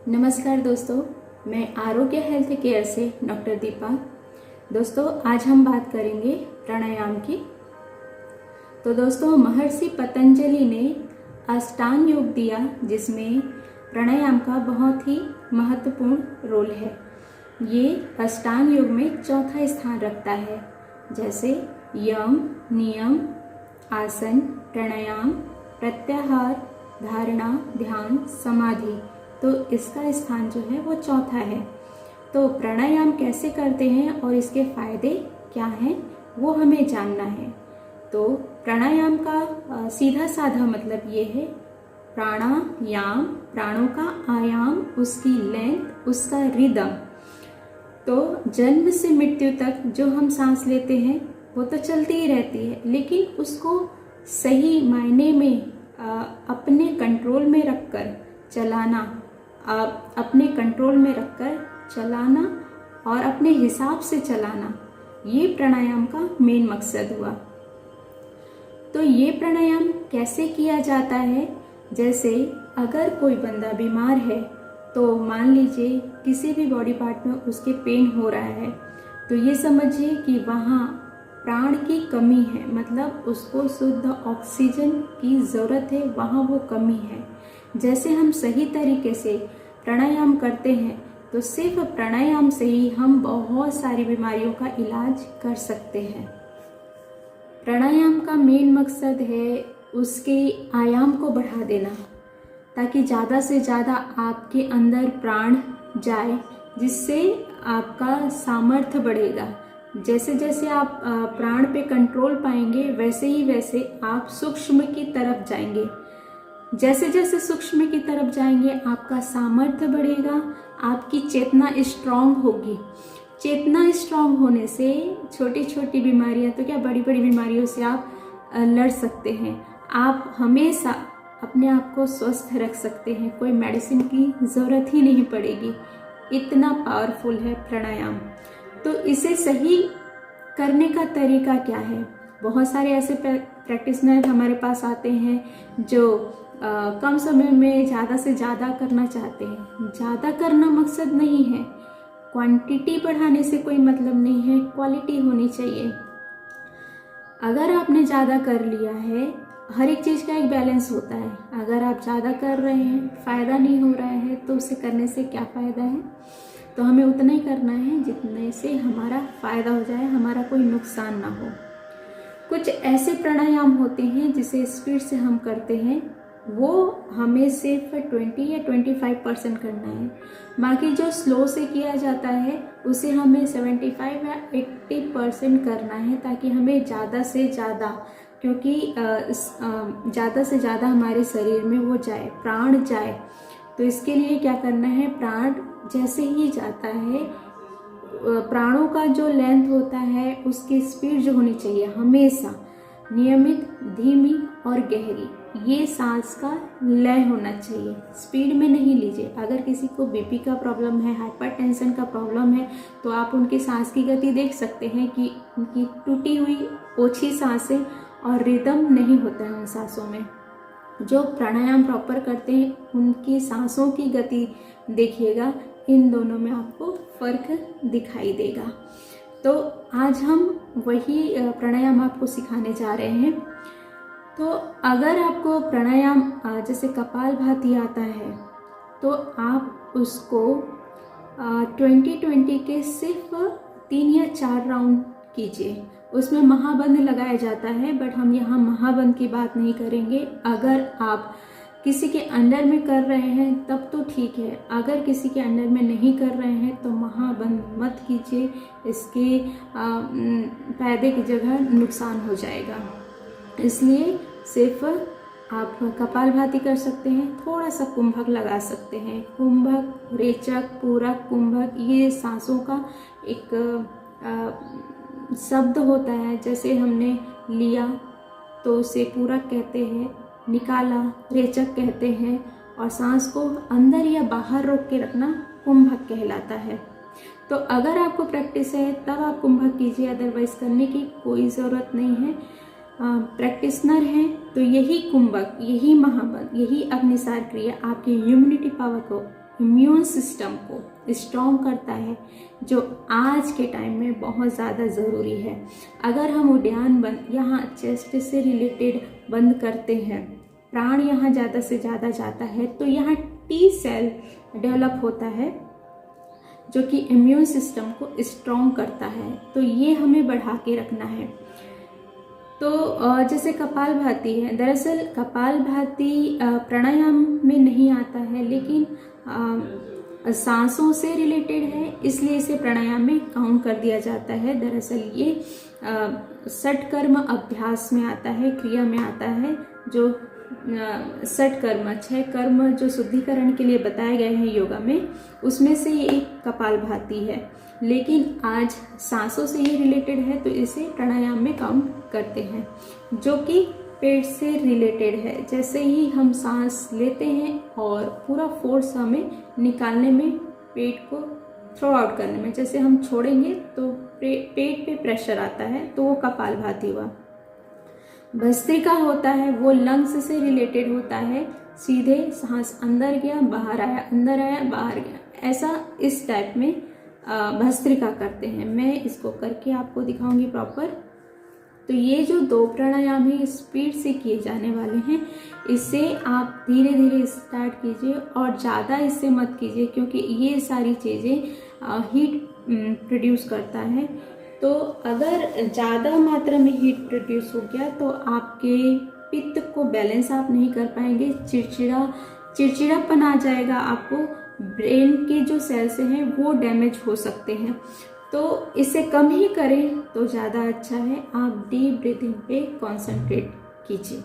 नमस्कार दोस्तों, मैं आरोग्य हेल्थ केयर से डॉक्टर दीपा। दोस्तों, आज हम बात करेंगे प्राणायाम की। तो दोस्तों, महर्षि पतंजलि ने अष्टांग योग दिया, जिसमें प्राणायाम का बहुत ही महत्वपूर्ण रोल है। ये अष्टांग योग में चौथा स्थान रखता है, जैसे यम, नियम, आसन, प्राणायाम, प्रत्याहार, धारणा, ध्यान, समाधि। तो इसका स्थान जो है वो चौथा है। तो प्राणायाम कैसे करते हैं और इसके फायदे क्या हैं, वो हमें जानना है। तो प्राणायाम का सीधा साधा मतलब ये है, प्राणायाम, प्राणों का आयाम, उसकी लेंथ, उसका रिदम। तो जन्म से मृत्यु तक जो हम सांस लेते हैं वो तो चलती ही रहती है, लेकिन उसको सही मायने में अपने कंट्रोल में रखकर चलाना, अपने कंट्रोल में रखकर चलाना और अपने हिसाब से चलाना, ये प्राणायाम का मेन मकसद हुआ। तो ये प्राणायाम कैसे किया जाता है? जैसे अगर कोई बंदा बीमार है, तो मान लीजिए किसी भी बॉडी पार्ट में उसके पेन हो रहा है, तो ये समझिए कि वहाँ प्राण की कमी है, मतलब उसको शुद्ध ऑक्सीजन की ज़रूरत है, वहाँ वो कमी है। जैसे हम सही तरीके से प्राणायाम करते हैं, तो सिर्फ प्राणायाम से ही हम बहुत सारी बीमारियों का इलाज कर सकते हैं। प्राणायाम का मेन मकसद है उसके आयाम को बढ़ा देना, ताकि ज़्यादा से ज़्यादा आपके अंदर प्राण जाए, जिससे आपका सामर्थ्य बढ़ेगा। जैसे जैसे आप प्राण पे कंट्रोल पाएंगे, वैसे ही वैसे आप सूक्ष्म की तरफ जाएंगे। जैसे जैसे सूक्ष्म की तरफ जाएंगे, आपका सामर्थ्य बढ़ेगा, आपकी चेतना स्ट्रांग होगी। चेतना स्ट्रांग होने से छोटी छोटी बीमारियां तो क्या, बड़ी बड़ी बीमारियों से आप लड़ सकते हैं। आप हमेशा अपने आप को स्वस्थ रख सकते हैं, कोई मेडिसिन की ज़रूरत ही नहीं पड़ेगी। इतना पावरफुल है प्राणायाम। तो इसे सही करने का तरीका क्या है? बहुत सारे ऐसे प्रैक्टिशनर हमारे पास आते हैं जो कम समय में ज़्यादा से ज़्यादा करना चाहते हैं। ज़्यादा करना मकसद नहीं है, क्वांटिटी बढ़ाने से कोई मतलब नहीं है, क्वालिटी होनी चाहिए। अगर आपने ज़्यादा कर लिया है, हर एक चीज़ का एक बैलेंस होता है। अगर आप ज़्यादा कर रहे हैं, फ़ायदा नहीं हो रहा है, तो उसे करने से क्या फ़ायदा है? तो हमें उतना ही करना है जितने से हमारा फ़ायदा हो जाए, हमारा कोई नुकसान ना हो। कुछ ऐसे प्राणायाम होते हैं जिसे स्पीड से हम करते हैं, वो हमें सिर्फ 20 या 25% करना है। बाकी जो स्लो से किया जाता है, उसे हमें 75 या 80% करना है, ताकि हमें ज़्यादा से ज़्यादा, क्योंकि ज़्यादा से ज़्यादा हमारे शरीर में वो जाए, प्राण जाए। तो इसके लिए क्या करना है, प्राण जैसे ही जाता है, प्राणों का जो लेंथ होता है, उसकी स्पीड जो होनी चाहिए हमेशा नियमित, धीमी और गहरी। ये सांस का लय होना चाहिए, स्पीड में नहीं लीजिए। अगर किसी को बीपी का प्रॉब्लम है, हाइपरटेंशन का प्रॉब्लम है, तो आप उनकी सांस की गति देख सकते हैं कि उनकी टूटी हुई ओछी सांसें और रिदम नहीं होता है उन सांसों में। जो प्राणायाम प्रॉपर करते हैं, उनकी सांसों की गति देखिएगा, इन दोनों में आपको फर्क दिखाई देगा। तो आज हम वही प्राणायाम आपको सिखाने जा रहे हैं। तो अगर आपको प्राणायाम जैसे कपालभाति आता है, तो आप उसको 20-20 के सिर्फ 3 या 4 राउंड कीजिए। उसमें महाबंध लगाया जाता है, बट हम यहाँ महाबंध की बात नहीं करेंगे। अगर आप किसी के अंडर में कर रहे हैं तब तो ठीक है, अगर किसी के अंडर में नहीं कर रहे हैं तो महाबंध मत कीजिए, इसके फायदे की जगह नुकसान हो जाएगा। इसलिए सिर्फ आप कपालभाति कर सकते हैं, थोड़ा सा कुंभक लगा सकते हैं। कुंभक, रेचक, पूरक, कुंभक, ये सांसों का एक शब्द होता है। जैसे हमने लिया तो उसे पूरक कहते हैं, निकाला रेचक कहते हैं, और सांस को अंदर या बाहर रोक के रखना कुंभक कहलाता है। तो अगर आपको प्रैक्टिस है तब आप कुंभक कीजिए, अदरवाइज करने की कोई ज़रूरत नहीं है। प्रैक्टिशनर हैं तो यही कुंभक, यही महाबंध, यही अग्निसार क्रिया आपकी इम्यूनिटी पावर को इम्यून सिस्टम को स्ट्रॉन्ग करता है, जो आज के टाइम में बहुत ज़्यादा ज़रूरी है। अगर हम उद्यान बंद यहाँ चेस्ट से रिलेटेड बंद करते हैं, प्राण यहाँ ज़्यादा से ज़्यादा जाता है, तो यहाँ टी सेल डेवलप होता है जो कि इम्यून सिस्टम को स्ट्रॉन्ग करता है। तो ये हमें बढ़ा के रखना है। तो जैसे कपालभाति है, दरअसल कपालभाति प्राणायाम में नहीं आता है, लेकिन सांसों से रिलेटेड है, इसलिए इसे प्राणायाम में काउंट कर दिया जाता है। दरअसल ये षटकर्म अभ्यास में आता है, क्रिया में आता है। जो षटकर्म 6 कर्म जो शुद्धिकरण के लिए बताए गए हैं योगा में, उसमें से ये एक कपालभाति है, लेकिन आज सांसों से ये रिलेटेड है, तो इसे प्राणायाम में काउंट करते हैं, जो कि पेट से रिलेटेड है। जैसे ही हम सांस लेते हैं और पूरा फोर्स हमें निकालने में, पेट को थ्रो आउट करने में, जैसे हम छोड़ेंगे तो पेट पे प्रेशर आता है, तो वो कपालभाति हुआ। भस्त्रिका होता है, वो लंग्स से रिलेटेड होता है, सीधे सांस अंदर गया बाहर आया, अंदर आया बाहर गया, ऐसा इस टाइप में भस्त्रिका करते हैं। मैं इसको करके आपको दिखाऊंगी प्रॉपर। तो ये जो 2 प्राणायाम है स्पीड से किए जाने वाले हैं, इससे आप धीरे धीरे स्टार्ट कीजिए और ज़्यादा इससे मत कीजिए, क्योंकि ये सारी चीज़ें हीट प्रोड्यूस करता है। तो अगर ज़्यादा मात्रा में हीट प्रोड्यूस हो गया तो आपके पित्त को बैलेंस आप नहीं कर पाएंगे, चिड़चिड़ापन आ जाएगा आपको, ब्रेन के जो सेल्स हैं वो डैमेज हो सकते हैं। तो इसे कम ही करें तो ज़्यादा अच्छा है। आप डीप ब्रीथिंग पे कंसंट्रेट कीजिए।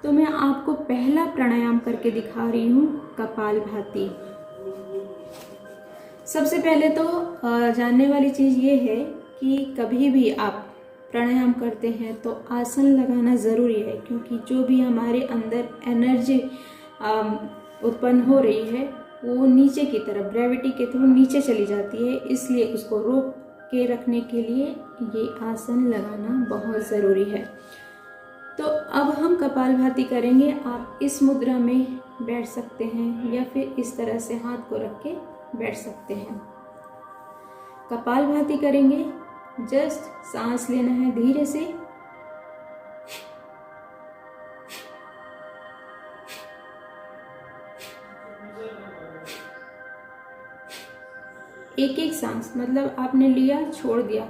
तो मैं आपको पहला प्राणायाम करके दिखा रही हूँ, कपालभाति। सबसे पहले तो जानने वाली चीज़ ये है कि कभी भी आप प्राणायाम करते हैं तो आसन लगाना ज़रूरी है, क्योंकि जो भी हमारे अंदर एनर्जी उत्पन्न हो रही है वो नीचे की तरफ ग्रेविटी के थ्रू नीचे चली जाती है, इसलिए उसको रोक के रखने के लिए ये आसन लगाना बहुत ज़रूरी है। तो अब हम कपालभाति करेंगे। आप इस मुद्रा में बैठ सकते हैं या फिर इस तरह से हाथ को रख के बैठ सकते हैं। कपालभाति करेंगे, जस्ट सांस लेना है धीरे से, एक एक सांस, मतलब आपने लिया छोड़ दिया,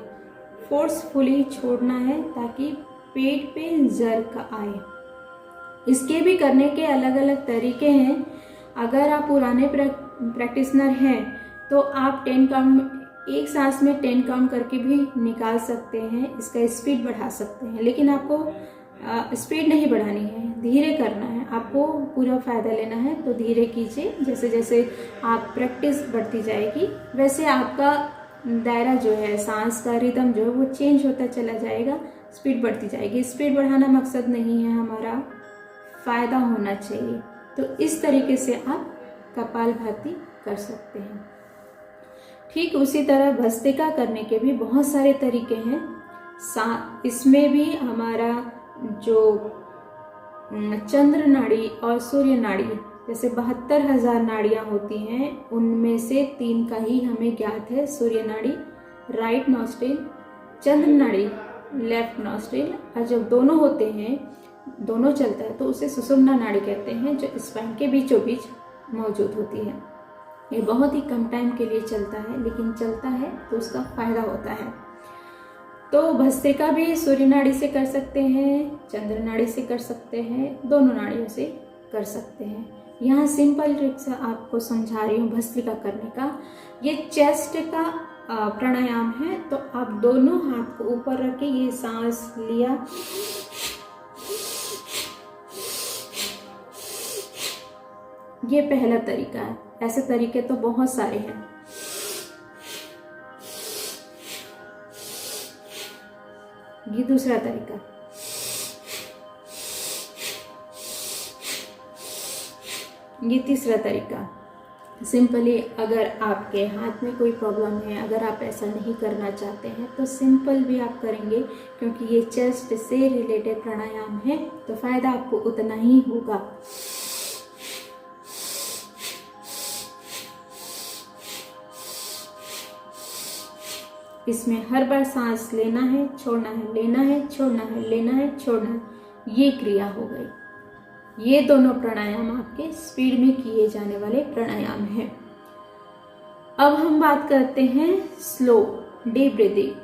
फोर्सफुली छोड़ना है ताकि पेट पे जर्क आए। इसके भी करने के अलग अलग तरीके हैं। अगर आप पुराने प्रैक्टिशनर हैं तो आप 10 काउंट, एक सांस में 10 काउंट करके भी निकाल सकते हैं, इसका स्पीड बढ़ा सकते हैं। लेकिन आपको स्पीड नहीं बढ़ानी है, धीरे करना है, आपको पूरा फ़ायदा लेना है तो धीरे कीजिए। जैसे जैसे आप प्रैक्टिस बढ़ती जाएगी वैसे आपका दायरा जो है, सांस का रिदम जो है वो चेंज होता चला जाएगा, स्पीड बढ़ती जाएगी। स्पीड बढ़ाना मकसद नहीं है हमारा, फ़ायदा होना चाहिए। तो इस तरीके से आप कपालभाति कर सकते हैं। ठीक उसी तरह भस्त्रिका करने के भी बहुत सारे तरीके हैं। इसमें भी हमारा जो चंद्र नाड़ी और सूर्य नाड़ी, जैसे 72,000 नाड़ियाँ होती हैं, उनमें से 3 का ही हमें ज्ञात है। सूर्य नाड़ी राइट नॉस्ट्रिल, चंद्र नाड़ी लेफ्ट नॉस्ट्रिल, और जब दोनों होते हैं, दोनों चलता है तो उसे सुषुम्ना नाड़ी कहते हैं, जो स्पाइन के बीचों बीच मौजूद होती है। ये बहुत ही कम टाइम के लिए चलता है, लेकिन चलता है तो उसका फायदा होता है। तो भस्त्रिका भी सूर्य नाड़ी से कर सकते हैं, चंद्र नाड़ी से कर सकते हैं, दोनों नाड़ियों से कर सकते हैं। यहाँ सिंपल ट्रिक्स आपको समझा रही हूँ भस्त्रिका करने का। ये चेस्ट का प्राणायाम है, तो आप दोनों हाथ को ऊपर रख के ये सांस लिया, ये पहला तरीका है। ऐसे तरीके तो बहुत सारे हैं। ये दूसरा तरीका, ये तीसरा तरीका। सिंपली अगर आपके हाथ में कोई प्रॉब्लम है, अगर आप ऐसा नहीं करना चाहते हैं तो सिंपल भी आप करेंगे, क्योंकि ये चेस्ट से रिलेटेड प्राणायाम है, तो फायदा आपको उतना ही होगा। इसमें हर बार सांस लेना है, छोड़ना है, लेना है, छोड़ना है, लेना है, छोड़ना है, ये क्रिया हो गई। ये दोनों प्राणायाम आपके स्पीड में किए जाने वाले प्राणायाम हैं। अब हम बात करते हैं स्लो डीप ब्रीदिंग,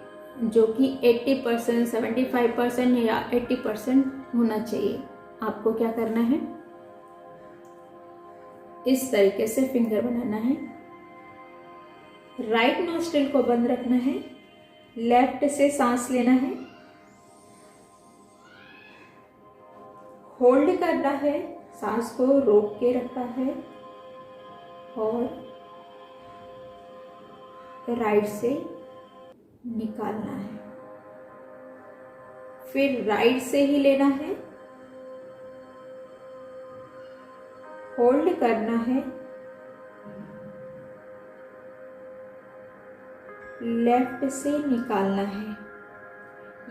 जो कि 80%, 75% या 80% होना चाहिए। आपको क्या करना है, इस तरीके से फिंगर बनाना है, राइट नॉस्ट्रिल को बंद रखना है, लेफ्ट से सांस लेना है, होल्ड करना है, सांस को रोक के रखना है और राइट से निकालना है। फिर राइट से ही लेना है, होल्ड करना है, लेफ्ट से निकालना है।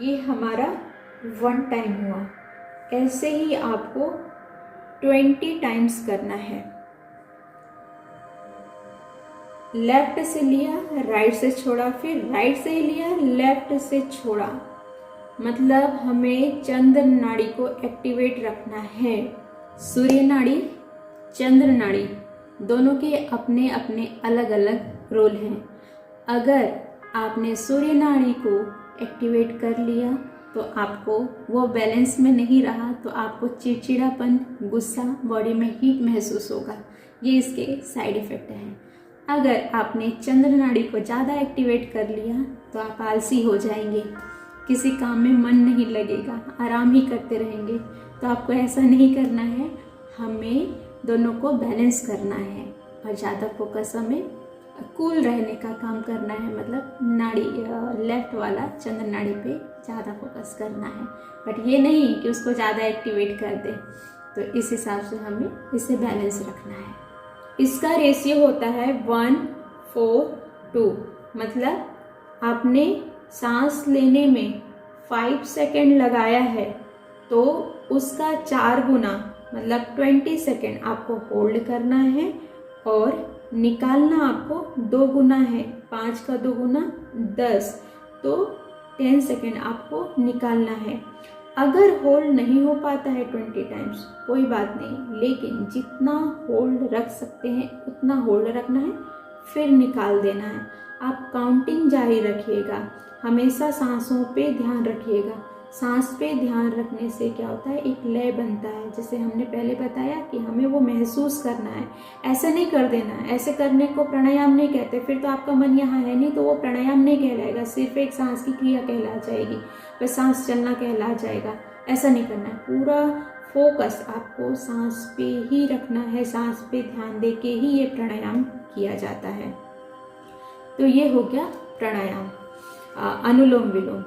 ये हमारा 1 टाइम हुआ। ऐसे ही आपको 20 टाइम्स करना है। लेफ्ट से लिया, राइट से छोड़ा, फिर राइट से ही लिया, लेफ्ट से छोड़ा। मतलब हमें चंद्र नाड़ी को एक्टिवेट रखना है। सूर्य नाड़ी, चंद्र नाड़ी दोनों के अपने अपने अलग अलग रोल हैं। अगर आपने सूर्य नाड़ी को एक्टिवेट कर लिया तो आपको वो बैलेंस में नहीं रहा तो आपको चिड़चिड़ापन, गुस्सा, बॉडी में हीट महसूस होगा। ये इसके साइड इफेक्ट हैं। अगर आपने चंद्र नाड़ी को ज़्यादा एक्टिवेट कर लिया तो आप आलसी हो जाएंगे, किसी काम में मन नहीं लगेगा, आराम ही करते रहेंगे। तो आपको ऐसा नहीं करना है, हमें दोनों को बैलेंस करना है और ज़्यादा फोकस हमें कूल रहने का काम करना है। मतलब नाड़ी लेफ्ट वाला चंद्र नाड़ी पे ज़्यादा फोकस करना है, बट ये नहीं कि उसको ज़्यादा एक्टिवेट कर दे। तो इस हिसाब से हमें इसे बैलेंस रखना है। इसका रेशियो होता है 1:4:2। मतलब आपने सांस लेने में 5 सेकेंड लगाया है तो उसका 4 गुना मतलब 20 सेकेंड आपको होल्ड करना है और निकालना आपको 2 गुना है। 5 का 2 गुना 10, तो 10 सेकेंड आपको निकालना है। अगर होल्ड नहीं हो पाता है 20 टाइम्स कोई बात नहीं, लेकिन जितना होल्ड रख सकते हैं उतना होल्ड रखना है, फिर निकाल देना है। आप काउंटिंग जारी रखिएगा, हमेशा सांसों पे ध्यान रखिएगा। सांस पे ध्यान रखने से क्या होता है, एक लय बनता है। जैसे हमने पहले बताया कि हमें वो महसूस करना है, ऐसे नहीं कर देना है। ऐसे करने को प्राणायाम नहीं कहते, फिर तो आपका मन यहाँ है नहीं तो वो प्राणायाम नहीं कहलाएगा, सिर्फ एक सांस की क्रिया कहला जाएगी, बस सांस चलना कहला जाएगा। ऐसा नहीं करना है, पूरा फोकस आपको सांस पे ही रखना है, सांस पे ध्यान दे के ही ये प्राणायाम किया जाता है। तो ये हो गया प्राणायाम, अनुलोम विलोम।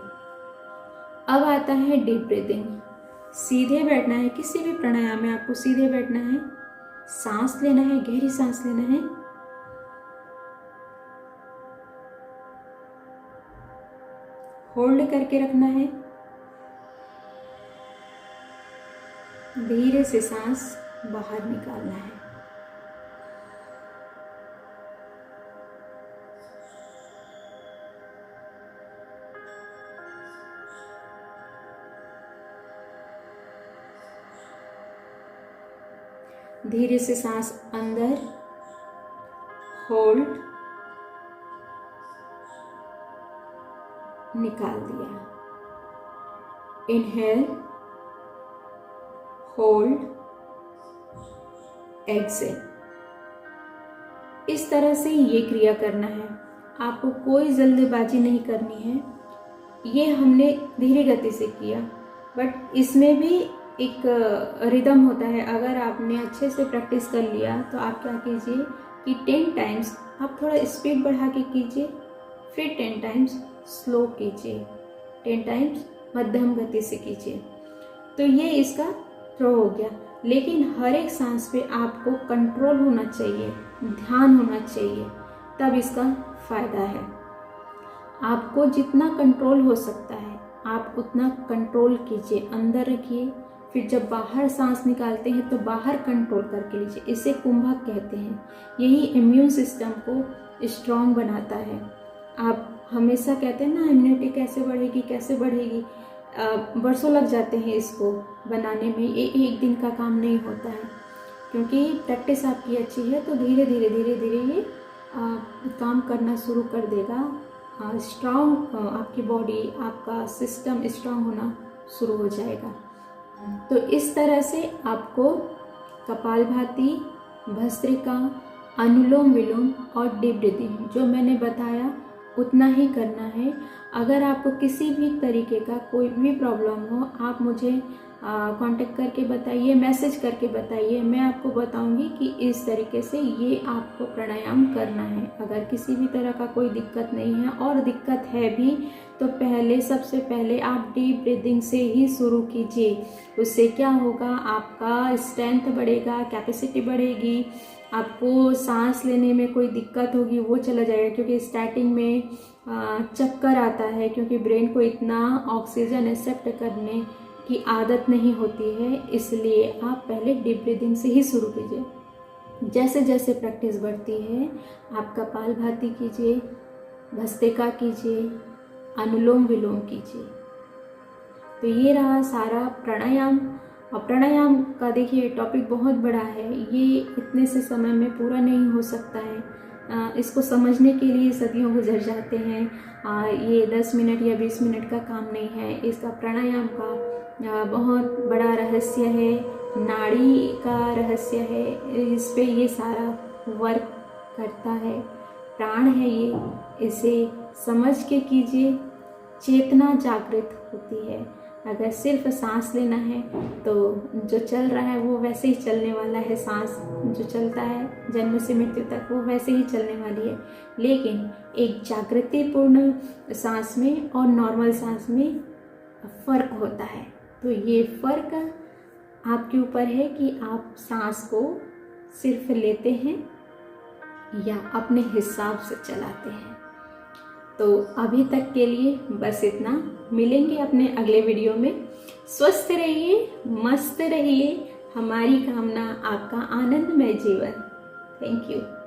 अब आता है डीप ब्रीदिंग। सीधे बैठना है, किसी भी प्राणायाम में आपको सीधे बैठना है, सांस लेना है, गहरी सांस लेना है, होल्ड करके रखना है, धीरे से सांस बाहर निकालना है। धीरे से सांस अंदर, होल्ड, निकाल दिया। Inhale, hold, exhale. इस तरह से ये क्रिया करना है। आपको कोई जल्दबाजी नहीं करनी है। ये हमने धीरे गति से किया, बट इसमें भी एक रिदम होता है। अगर आपने अच्छे से प्रैक्टिस कर लिया तो आप क्या कीजिए कि 10 टाइम्स आप थोड़ा स्पीड बढ़ा के कीजिए, फिर 10 टाइम्स स्लो कीजिए, 10 टाइम्स मध्यम गति से कीजिए। तो ये इसका फ्लो हो गया। लेकिन हर एक सांस पे आपको कंट्रोल होना चाहिए, ध्यान होना चाहिए, तब इसका फायदा है। आपको जितना कंट्रोल हो सकता है आप उतना कंट्रोल कीजिए, अंदर रखिए। फिर जब बाहर सांस निकालते हैं तो बाहर कंट्रोल करके लीजिए। इसे कुंभक कहते हैं। यही इम्यून सिस्टम को स्ट्रॉन्ग बनाता है। आप हमेशा कहते हैं ना इम्यूनिटी कैसे बढ़ेगी, बरसों लग जाते हैं इसको बनाने में। ये एक दिन का काम नहीं होता है, क्योंकि प्रैक्टिस आपकी अच्छी है तो धीरे धीरे ये काम करना शुरू कर देगा। स्ट्रांग आपकी बॉडी, आपका सिस्टम स्ट्रांग होना शुरू हो जाएगा। तो इस तरह से आपको कपालभाति, भस्त्रिका, अनुलोम विलोम और डीप ब्रीदिंग जो मैंने बताया उतना ही करना है। अगर आपको किसी भी तरीके का कोई भी प्रॉब्लम हो, आप मुझे कांटेक्ट करके बताइए, मैसेज करके बताइए, मैं आपको बताऊंगी कि इस तरीके से ये आपको प्राणायाम करना है। अगर किसी भी तरह का कोई दिक्कत नहीं है, और दिक्कत है भी तो सबसे पहले आप डीप ब्रीदिंग से ही शुरू कीजिए। उससे क्या होगा, आपका स्ट्रेंथ बढ़ेगा, कैपेसिटी बढ़ेगी, आपको सांस लेने में कोई दिक्कत होगी वो चला जाएगा। क्योंकि स्टार्टिंग में चक्कर आता है, क्योंकि ब्रेन को इतना ऑक्सीजन एक्सेप्ट करने की आदत नहीं होती है, इसलिए आप पहले डीप ब्रीदिंग से ही शुरू कीजिए। जैसे जैसे प्रैक्टिस बढ़ती है आप कपालभाति कीजिए, भस्त्रिका कीजिए, अनुलोम विलोम कीजिए। तो ये रहा सारा प्राणायाम। और प्राणायाम का देखिए टॉपिक बहुत बड़ा है, ये इतने से समय में पूरा नहीं हो सकता है। इसको समझने के लिए सदियों गुजर जाते हैं। ये 10 मिनट या 20 मिनट का काम नहीं है। इसका प्राणायाम का बहुत बड़ा रहस्य है, नाड़ी का रहस्य है, इस पे ये सारा वर्क करता है, प्राण है ये। इसे समझ के कीजिए, चेतना जागृत होती है। अगर सिर्फ सांस लेना है तो जो चल रहा है वो वैसे ही चलने वाला है, सांस जो चलता है जन्म से मृत्यु तक वो वैसे ही चलने वाली है। लेकिन एक जागृतिपूर्ण सांस में और नॉर्मल सांस में फ़र्क होता है। तो ये फ़र्क आपके ऊपर है कि आप सांस को सिर्फ लेते हैं या अपने हिसाब से चलाते हैं। तो अभी तक के लिए बस इतना। मिलेंगे अपने अगले वीडियो में। स्वस्थ रहिए, मस्त रहिए। हमारी कामना आपका आनंदमय जीवन। Thank you.